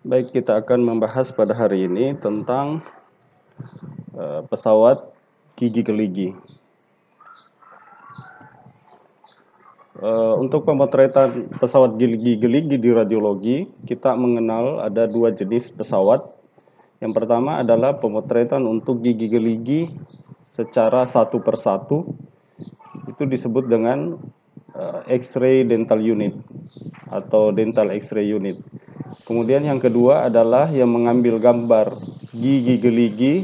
Baik, kita akan membahas pada hari ini tentang pesawat gigi keligi. Untuk pemotretan pesawat gigi keligi di radiologi, kita mengenal ada dua jenis pesawat. Yang pertama adalah pemotretan untuk gigi keligi secara satu persatu. Itu disebut dengan X-ray dental unit atau dental X-ray unit. Kemudian yang kedua adalah yang mengambil gambar gigi keligi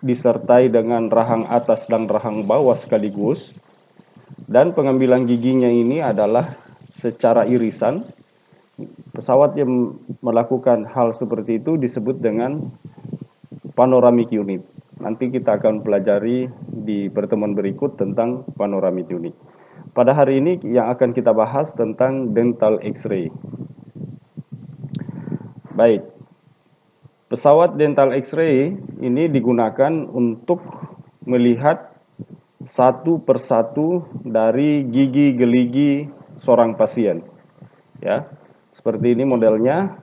disertai dengan rahang atas dan rahang bawah sekaligus. Dan pengambilan giginya ini adalah secara irisan. Pesawat yang melakukan hal seperti itu disebut dengan panoramic unit. Nanti kita akan pelajari di pertemuan berikut tentang panoramic unit. Pada hari ini yang akan kita bahas tentang dental X-ray. Baik, pesawat dental X-ray ini digunakan untuk melihat satu persatu dari gigi geligi seorang pasien. Ya, seperti ini modelnya.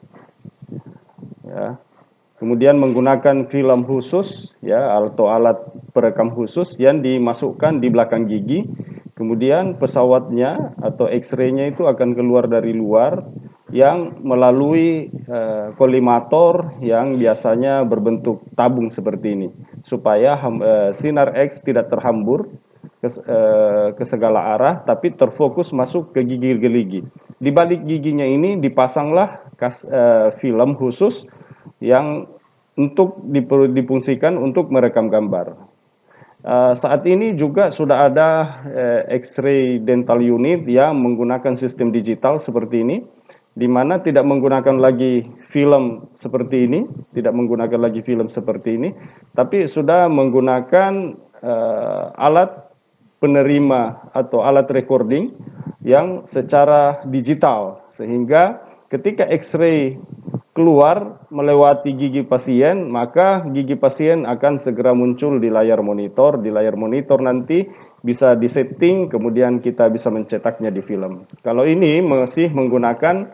Ya. Kemudian menggunakan film khusus, ya, atau alat perekam khusus yang dimasukkan di belakang gigi. Kemudian pesawatnya atau X-ray-nya itu akan keluar dari luar yang melalui kolimator yang biasanya berbentuk tabung seperti ini, supaya sinar X tidak terhambur ke segala arah, tapi terfokus masuk ke gigi geligi. Di balik giginya ini dipasanglah film khusus yang untuk difungsikan untuk merekam gambar. Saat ini juga sudah ada X-ray dental unit yang menggunakan sistem digital seperti ini, di mana tidak menggunakan lagi film seperti ini, tapi sudah menggunakan alat penerima atau alat recording yang secara digital, sehingga ketika X-ray keluar melewati gigi pasien, maka gigi pasien akan segera muncul di layar monitor. Di layar monitor nanti bisa disetting, kemudian kita bisa mencetaknya di film. Kalau ini masih menggunakan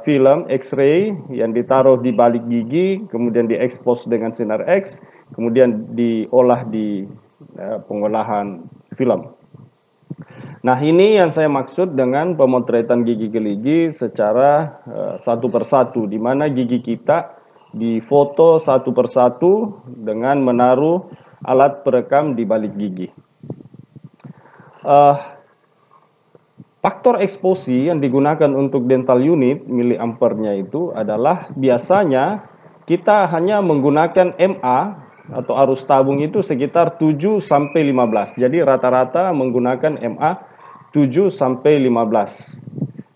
film X-ray yang ditaruh di balik gigi, kemudian diekspos dengan sinar X, kemudian diolah di pengolahan film. Nah, ini yang saya maksud dengan pemotretan gigi keligi secara satu persatu, di mana gigi kita difoto satu persatu dengan menaruh alat perekam di balik gigi. Faktor eksposi yang digunakan untuk dental unit miliampernya itu adalah biasanya kita hanya menggunakan MA atau arus tabung itu sekitar 7 sampai 15. Jadi rata-rata menggunakan MA 7 sampai 15.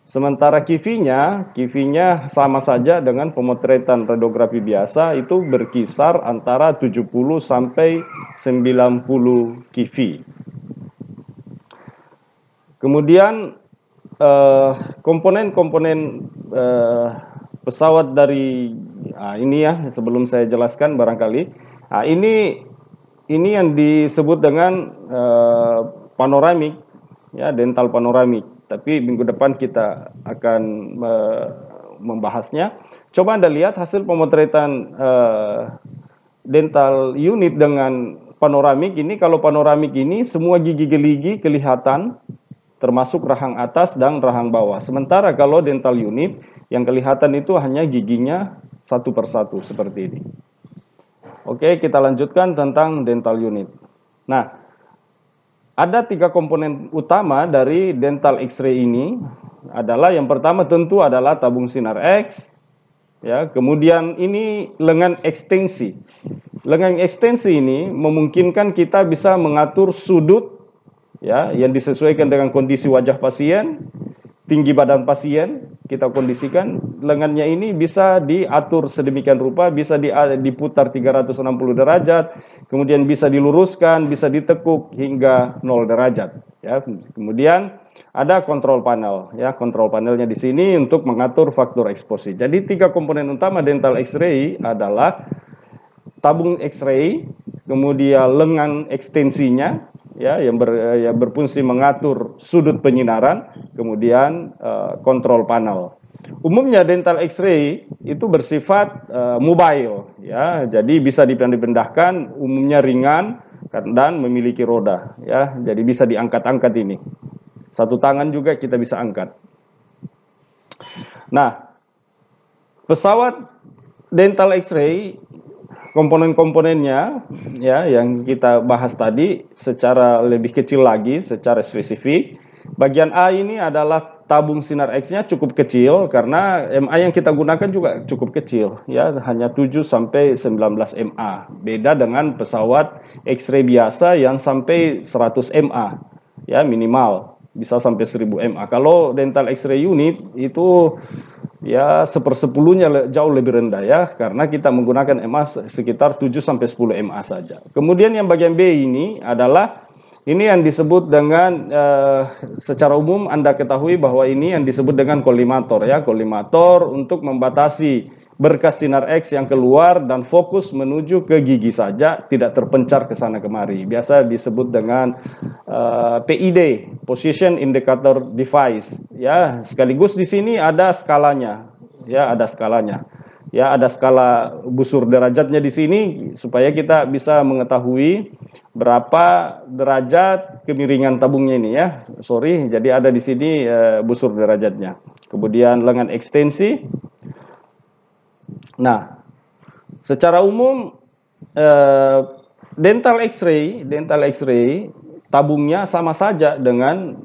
Sementara kifinya sama saja dengan pemotretan radiografi biasa, itu berkisar antara 70 sampai 90 kifi. Kemudian komponen-komponen pesawat dari ini ya, sebelum saya jelaskan barangkali. Ini yang disebut dengan panoramik, ya, dental panoramik. Tapi minggu depan kita akan membahasnya. Coba Anda lihat hasil pemotretan dental unit dengan panoramik ini. Kalau panoramik ini semua gigi geligi kelihatan, termasuk rahang atas dan rahang bawah. Sementara kalau dental unit yang kelihatan itu hanya giginya satu persatu seperti ini. Oke, kita lanjutkan tentang dental unit. Nah, ada 3 komponen utama dari dental X-ray ini. Adalah yang pertama tentu adalah tabung sinar X, ya. Kemudian ini lengan ekstensi. Lengan ekstensi ini memungkinkan kita bisa mengatur sudut, ya, yang disesuaikan dengan kondisi wajah pasien, tinggi badan pasien. Kita kondisikan lengannya ini bisa diatur sedemikian rupa, bisa diputar 360 derajat, kemudian bisa diluruskan, bisa ditekuk hingga 0 derajat, ya. Kemudian ada kontrol panel, ya. Kontrol panelnya di sini untuk mengatur faktor eksposi. Jadi 3 komponen utama dental X-ray adalah tabung X-ray, kemudian lengan ekstensinya, ya, yang berfungsi mengatur sudut penyinaran, kemudian kontrol panel. Umumnya dental X-ray itu bersifat mobile, ya. Jadi bisa dipindah-pindahkan, umumnya ringan dan memiliki roda, ya. Jadi bisa diangkat-angkat ini. Satu tangan juga kita bisa angkat. Nah, pesawat dental X-ray, komponen-komponennya, ya, yang kita bahas tadi secara lebih kecil lagi, secara spesifik. Bagian A ini adalah tabung sinar X-nya cukup kecil karena MA yang kita gunakan juga cukup kecil, ya, hanya 7 sampai 19 MA. Beda dengan pesawat X-ray biasa yang sampai 100 MA, ya, minimal bisa sampai 1000 MA. Kalau dental X-ray unit itu ya sepersepuluhnya jauh lebih rendah, ya, karena kita menggunakan MA sekitar 7 sampai 10 MA saja. Kemudian yang bagian B ini adalah ini yang disebut dengan secara umum Anda ketahui bahwa ini yang disebut dengan kolimator, ya, kolimator untuk membatasi berkas sinar X yang keluar dan fokus menuju ke gigi saja, tidak terpencar ke sana kemari. Biasa disebut dengan PID, Position Indicator Device, ya. Sekaligus di sini ada skalanya, ya, ada skalanya. Ya, ada skala busur derajatnya di sini supaya kita bisa mengetahui berapa derajat kemiringan tabungnya ini, ya. Sorry, jadi ada di sini busur derajatnya. Kemudian lengan ekstensi. Nah, secara umum dental X-ray tabungnya sama saja dengan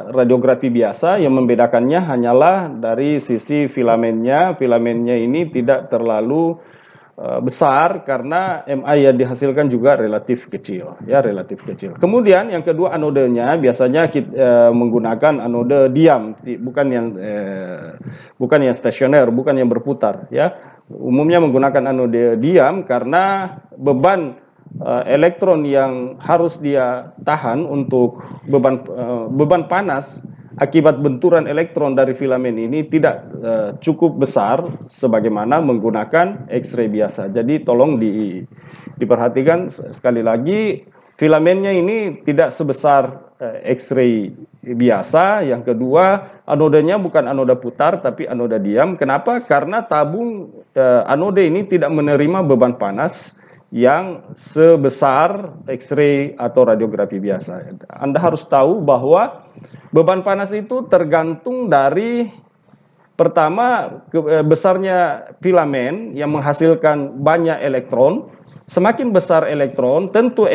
radiografi biasa. Yang membedakannya hanyalah dari sisi filamennya. Filamennya ini tidak terlalu besar karena MA yang dihasilkan juga relatif kecil, ya, relatif kecil. Kemudian yang kedua, anodenya biasanya kita menggunakan anode diam, bukan yang stasioner, bukan yang berputar, ya. Umumnya menggunakan anode diam karena beban elektron yang harus dia tahan untuk beban panas akibat benturan elektron dari filamen ini tidak cukup besar sebagaimana menggunakan X-ray biasa. Jadi tolong diperhatikan sekali lagi, filamennya ini tidak sebesar X-ray biasa. Yang kedua, anodenya bukan anoda putar tapi anoda diam. Kenapa? Karena tabung anode ini tidak menerima beban panas yang sebesar X-ray atau radiografi biasa. Anda harus tahu bahwa beban panas itu tergantung dari pertama besarnya filamen yang menghasilkan banyak elektron. Semakin besar elektron, tentu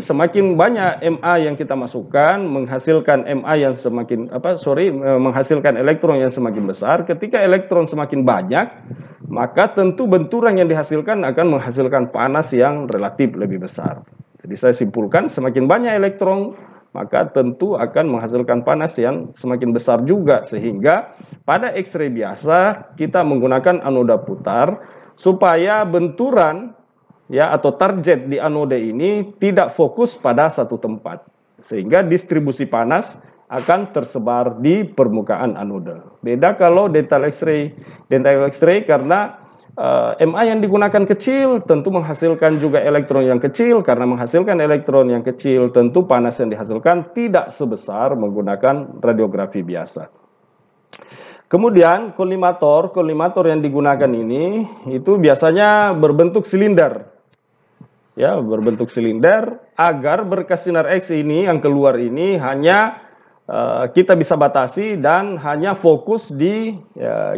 semakin banyak MA yang kita masukkan menghasilkan MA yang semakin menghasilkan elektron yang semakin besar. Ketika elektron semakin banyak, maka tentu benturan yang dihasilkan akan menghasilkan panas yang relatif lebih besar. Jadi saya simpulkan, semakin banyak elektron, maka tentu akan menghasilkan panas yang semakin besar juga. Sehingga pada X-ray biasa kita menggunakan anoda putar supaya benturan, ya, atau target di anode ini tidak fokus pada satu tempat, sehingga distribusi panas akan tersebar di permukaan anode. Beda kalau dental X-ray karena MA yang digunakan kecil, tentu menghasilkan juga elektron yang kecil. Karena menghasilkan elektron yang kecil, tentu panas yang dihasilkan tidak sebesar menggunakan radiografi biasa. Kemudian kolimator yang digunakan ini itu biasanya berbentuk silinder, ya, berbentuk silinder agar berkas sinar X ini yang keluar ini hanya kita bisa batasi dan hanya fokus di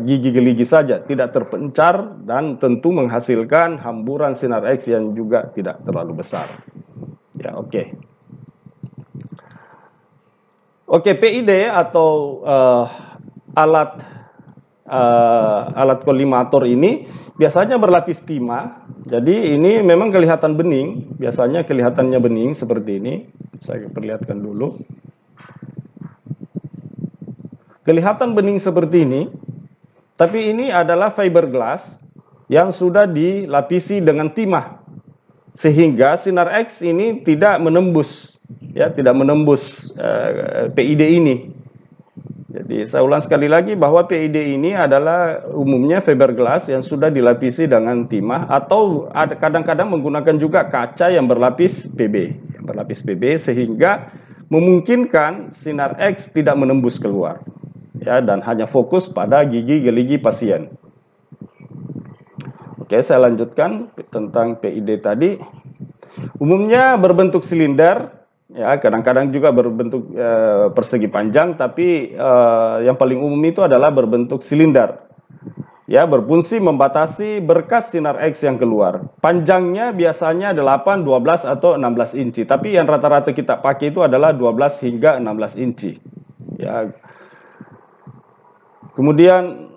gigi geligi saja, tidak terpencar dan tentu menghasilkan hamburan sinar X yang juga tidak terlalu besar. Ya, oke. Oke, PID atau alat kolimator ini biasanya berlapis timah. Jadi ini memang kelihatan bening, biasanya kelihatannya bening seperti ini. Saya perlihatkan dulu. Kelihatan bening seperti ini, tapi ini adalah fiberglass yang sudah dilapisi dengan timah, sehingga sinar X ini tidak menembus, ya, tidak menembus PID ini. Jadi saya ulang sekali lagi bahwa PID ini adalah umumnya fiberglass yang sudah dilapisi dengan timah, atau kadang-kadang menggunakan juga kaca yang berlapis PB, sehingga memungkinkan sinar X tidak menembus keluar. ya, dan hanya fokus pada gigi geligi pasien. Oke, saya lanjutkan tentang PID tadi. Umumnya berbentuk silinder, ya, kadang-kadang juga berbentuk persegi panjang, tapi yang paling umum itu adalah berbentuk silinder. Ya, berfungsi membatasi berkas sinar X yang keluar. Panjangnya biasanya 8, 12 atau 16 inci, tapi yang rata-rata kita pakai itu adalah 12 hingga 16 inci. Ya. Kemudian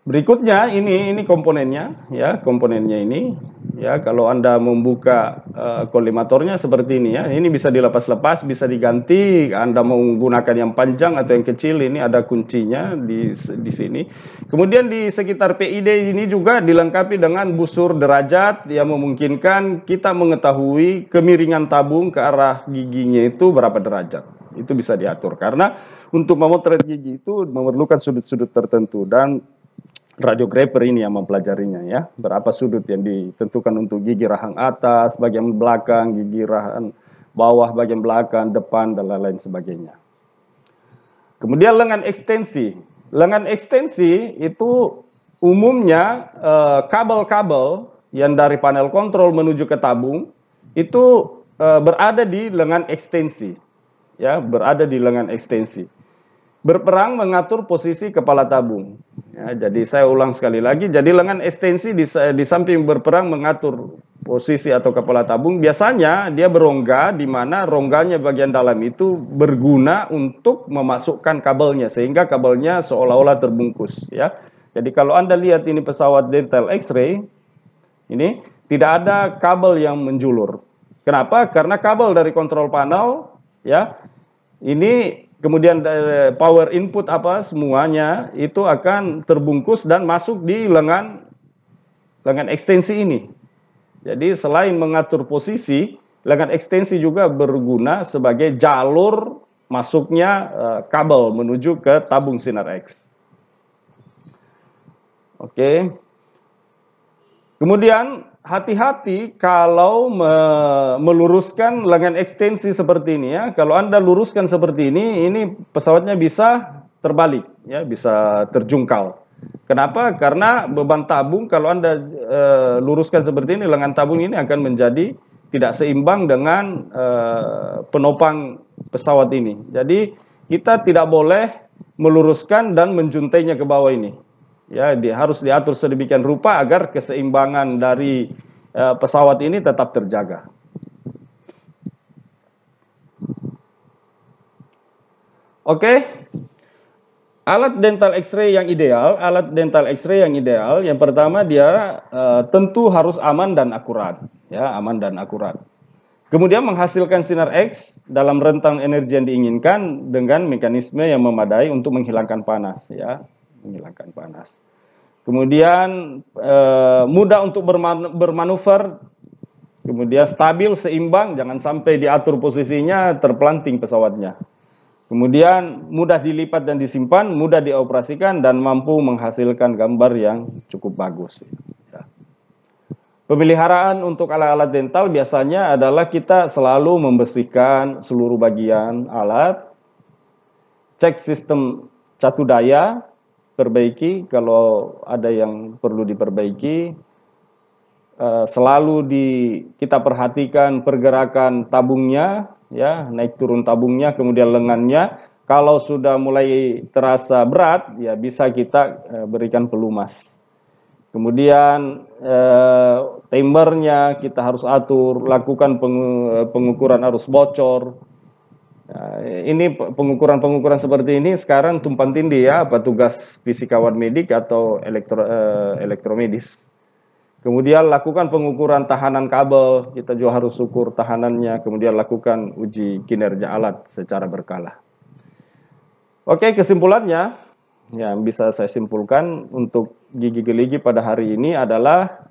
berikutnya ini komponennya, ya, komponennya ini, ya, kalau Anda membuka kolimatornya seperti ini, ya, ini bisa dilepas-lepas, bisa diganti. Anda mau menggunakan yang panjang atau yang kecil, ini ada kuncinya di sini. Kemudian di sekitar PID ini juga dilengkapi dengan busur derajat yang memungkinkan kita mengetahui kemiringan tabung ke arah giginya itu berapa derajat. Itu bisa diatur karena untuk memotret gigi itu memerlukan sudut-sudut tertentu, dan radiografer ini yang mempelajarinya, ya, berapa sudut yang ditentukan untuk gigi rahang atas, bagian belakang, gigi rahang bawah, bagian belakang, depan, dan lain-lain sebagainya. Kemudian lengan ekstensi. Lengan ekstensi itu umumnya kabel-kabel yang dari panel kontrol menuju ke tabung itu berada di lengan ekstensi, ya, berada di lengan ekstensi. Berperang mengatur posisi kepala tabung. Ya, jadi saya ulang sekali lagi, jadi lengan ekstensi di samping berperang mengatur posisi atau kepala tabung, biasanya dia berongga, di mana rongganya bagian dalam itu berguna untuk memasukkan kabelnya, sehingga kabelnya seolah-olah terbungkus. Ya. Jadi kalau Anda lihat ini pesawat dental X-ray, ini tidak ada kabel yang menjulur. Kenapa? Karena kabel dari kontrol panel, ya, ini kemudian power input apa semuanya itu akan terbungkus dan masuk di lengan ekstensi ini. Jadi selain mengatur posisi, lengan ekstensi juga berguna sebagai jalur masuknya kabel menuju ke tabung sinar X. Oke. Kemudian hati-hati kalau meluruskan lengan ekstensi seperti ini, ya. Kalau Anda luruskan seperti ini pesawatnya bisa terbalik, ya, bisa terjungkal. Kenapa? Karena beban tabung kalau Anda luruskan seperti ini, lengan tabung ini akan menjadi tidak seimbang dengan penopang pesawat ini. Jadi kita tidak boleh meluruskan dan menjuntainya ke bawah ini. Ya, harus diatur sedemikian rupa agar keseimbangan dari pesawat ini tetap terjaga. Oke, alat dental X-ray yang ideal, yang pertama dia tentu harus aman dan akurat, ya, aman dan akurat. Kemudian menghasilkan sinar X dalam rentang energi yang diinginkan dengan mekanisme yang memadai untuk menghilangkan panas, ya. Menghilangkan panas. Kemudian mudah untuk bermanuver, kemudian stabil, seimbang, jangan sampai diatur posisinya terpelanting pesawatnya. Kemudian mudah dilipat dan disimpan, mudah dioperasikan, dan mampu menghasilkan gambar yang cukup bagus. Ya. Pemeliharaan untuk alat-alat dental biasanya adalah kita selalu membersihkan seluruh bagian alat, cek sistem catu daya, perbaiki kalau ada yang perlu diperbaiki. Selalu kita perhatikan pergerakan tabungnya, ya, naik turun tabungnya, kemudian lengannya. Kalau sudah mulai terasa berat, ya bisa kita berikan pelumas. Kemudian timernya kita harus atur, lakukan pengukuran arus bocor. Ini pengukuran seperti ini sekarang tumpang tindih, ya, petugas fisikawan medik atau elektromedis. Kemudian lakukan pengukuran tahanan kabel, kita juga harus ukur tahanannya, kemudian lakukan uji kinerja alat secara berkala. Oke, kesimpulannya yang bisa saya simpulkan untuk gigi geligi pada hari ini adalah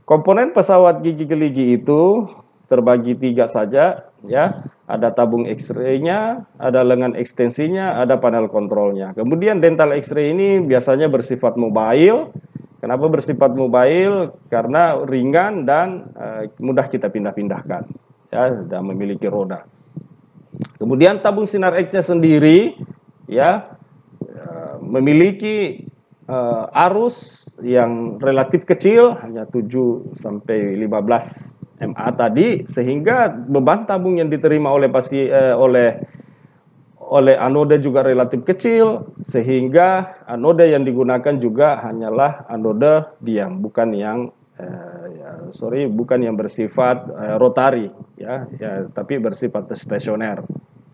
komponen pesawat gigi geligi itu terbagi 3 saja, ya. Ada tabung X-ray-nya, ada lengan ekstensinya, ada panel kontrolnya. Kemudian dental X-ray ini biasanya bersifat mobile. Kenapa bersifat mobile? Karena ringan dan mudah kita pindah-pindahkan, ya, dan memiliki roda. Kemudian tabung sinar X-nya sendiri ya memiliki arus yang relatif kecil, hanya 7 sampai 15 MA tadi, sehingga beban tabung yang diterima oleh oleh anode juga relatif kecil, sehingga anode yang digunakan juga hanyalah anode diam, bukan yang bukan yang bersifat rotari, tapi bersifat stasioner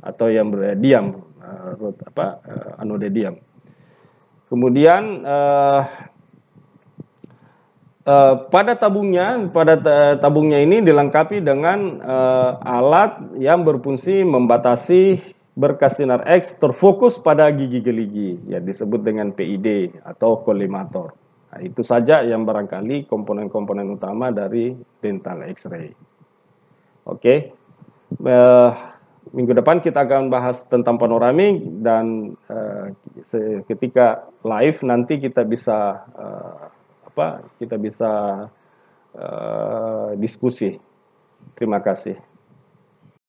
atau yang diam, anode diam. Kemudian pada tabungnya ini dilengkapi dengan alat yang berfungsi membatasi berkas sinar X terfokus pada gigi geligi, ya disebut dengan PID atau kolimator. Nah, itu saja yang barangkali komponen-komponen utama dari dental X-ray. Oke, minggu depan kita akan bahas tentang panoramik, dan ketika live nanti kita bisa diskusi. Terima kasih.